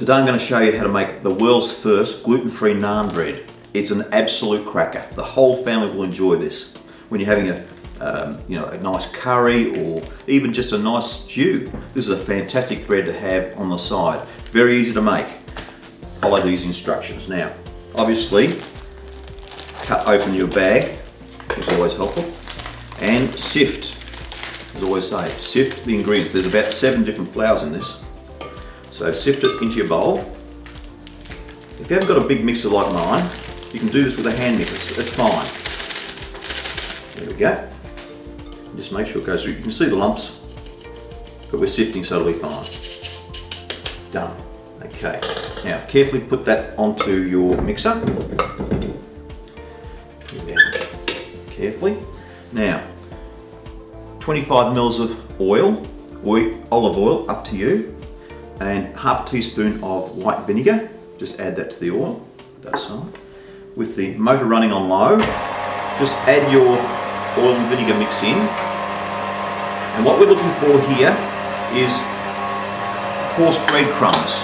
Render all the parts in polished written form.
Today I'm going to show you how to make the world's first gluten-free naan bread. It's an absolute cracker. The whole family will enjoy this. When you're having a nice curry or even just a nice stew, this is a fantastic bread to have on the side. Very easy to make. Follow these instructions. Now, obviously, cut open your bag, which is always helpful, and sift. As I always say, sift the ingredients. There's about 7 different flours in this. So sift it into your bowl. If you haven't got a big mixer like mine, you can do this with a hand mixer, that's fine. There we go. Just make sure it goes through. You can see the lumps, but we're sifting so it'll be fine. Done. Okay, now carefully put that onto your mixer. Carefully. Now, 25 mils of oil, olive oil, up to you, and half a teaspoon of white vinegar. Just add that to the oil, that side. With the motor running on low, just add your oil and vinegar mix in. And what we're looking for here is coarse breadcrumbs.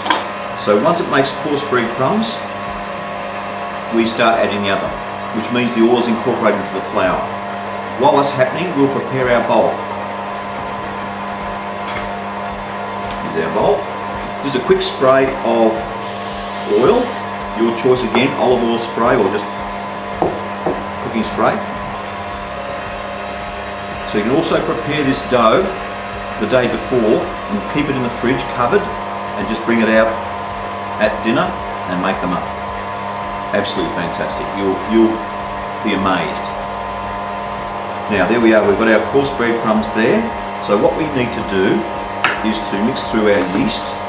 So once it makes coarse breadcrumbs, we start adding the other, which means the oil is incorporated into the flour. While that's happening, we'll prepare our bowl. Here's our bowl. Just a quick spray of oil. Your choice again, olive oil spray or just cooking spray. So you can also prepare this dough the day before and keep it in the fridge covered and just bring it out at dinner and make them up. Absolutely fantastic. You'll be amazed. Now there we are, we've got our coarse breadcrumbs there. So what we need to do is to mix through our yeast.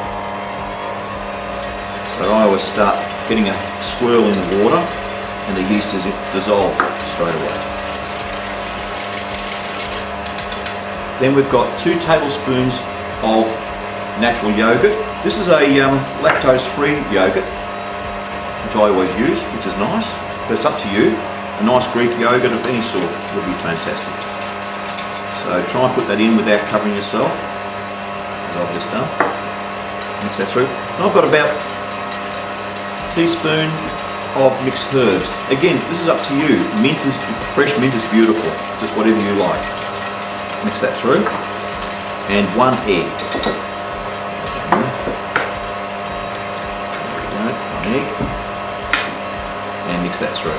So I always start getting a swirl in the water and the yeast is dissolved straight away. Then we've got 2 tablespoons of natural yogurt. This is a lactose-free yogurt, which I always use, which is nice, but it's up to you. A nice Greek yogurt of any sort would be fantastic. So try and put that in without covering yourself, as I've just done. Mix that through. And I've got about a teaspoon of mixed herbs. Again, this is up to you. Fresh mint is beautiful, just whatever you like. Mix that through. And 1 egg. There we go, 1 egg. And mix that through.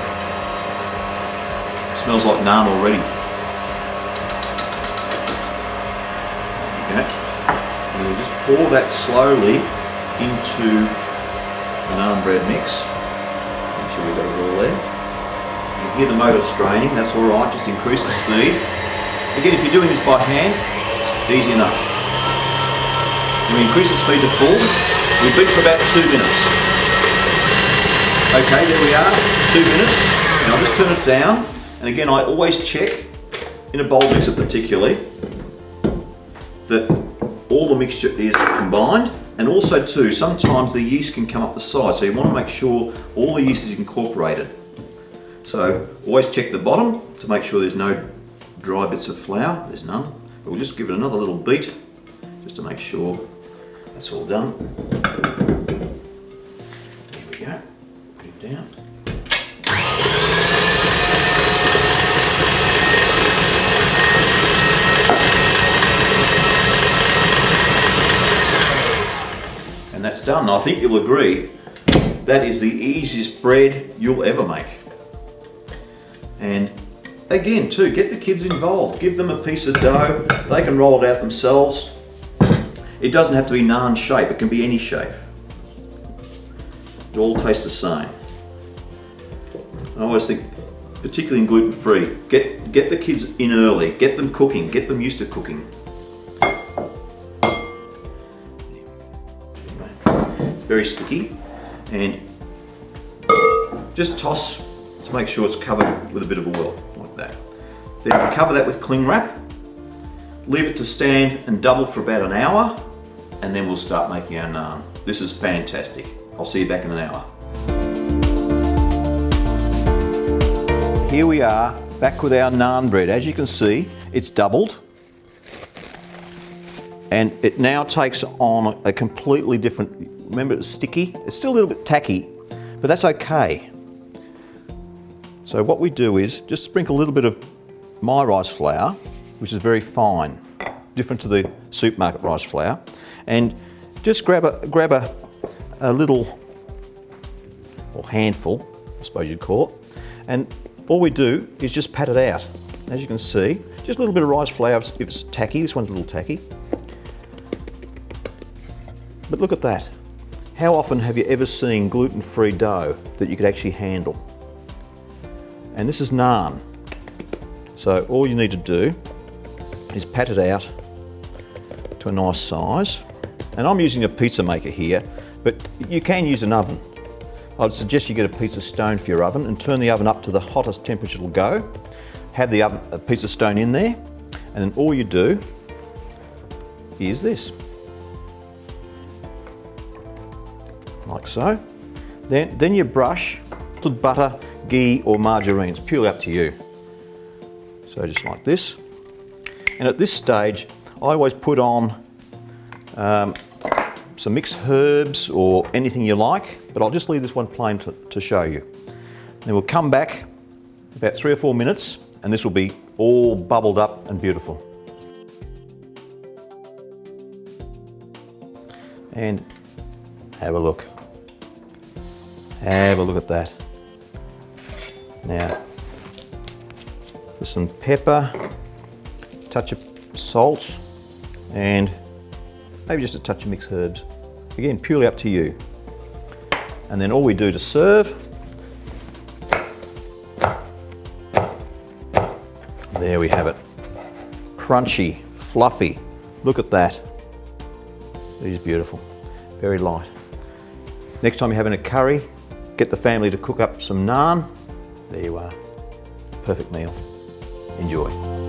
Smells like naan already. There you go. And we'll just pour that slowly into the naan bread mix. Make sure we've got it all there. You can hear the motor straining, that's alright, just increase the speed. Again, if you're doing this by hand, easy enough. And we increase the speed to full. We beat for about 2 minutes. Okay, there we are, 2 minutes. Now I'll just turn it down. And again, I always check, in a bowl mixer particularly, that all the mixture is combined. And also too, sometimes the yeast can come up the side, so you want to make sure all the yeast is incorporated. So always check the bottom to make sure there's no dry bits of flour. There's none. But we'll just give it another little beat, just to make sure that's all done. There we go. Put it down. And that's done. I think you'll agree that is the easiest bread you'll ever make. And again too, get the kids involved. Give them a piece of dough. They can roll it out themselves. It doesn't have to be naan shape, it can be any shape. It all tastes the same. I always think, particularly in gluten free, get the kids in early, get them cooking, get them used to cooking. Very sticky, and just toss to make sure it's covered with a bit of oil, like that. Then cover that with cling wrap, leave it to stand and double for about an hour, and then we'll start making our naan. This is fantastic. I'll see you back in an hour. Here we are, back with our naan bread. As you can see, it's doubled. And it now takes on a completely different remember it's sticky. It's still a little bit tacky, but that's okay. So what we do is just sprinkle a little bit of my rice flour, which is very fine, different to the supermarket rice flour, and just grab a little, or handful, I suppose you'd call it, and all we do is just pat it out. As you can see, just a little bit of rice flour if it's tacky. This one's a little tacky. But look at that. How often have you ever seen gluten-free dough that you could actually handle? And this is naan. So all you need to do is pat it out to a nice size. And I'm using a pizza maker here, but you can use an oven. I'd suggest you get a piece of stone for your oven and turn the oven up to the hottest temperature it'll go. Have the oven, a piece of stone in there, and then all you do is this. Like so. Then you brush with butter, ghee or margarine. It's purely up to you. So just like this. And at this stage, I always put on some mixed herbs or anything you like, but I'll just leave this one plain to show you. Then we'll come back about 3 or 4 minutes and this will be all bubbled up and beautiful. And have a look. Have a look at that. Now, with some pepper, touch of salt, and maybe just a touch of mixed herbs. Again, purely up to you. And then all we do to serve, there we have it. Crunchy, fluffy. Look at that. It is beautiful. Very light. Next time you're having a curry, get the family to cook up some naan. There you are. Perfect meal. Enjoy.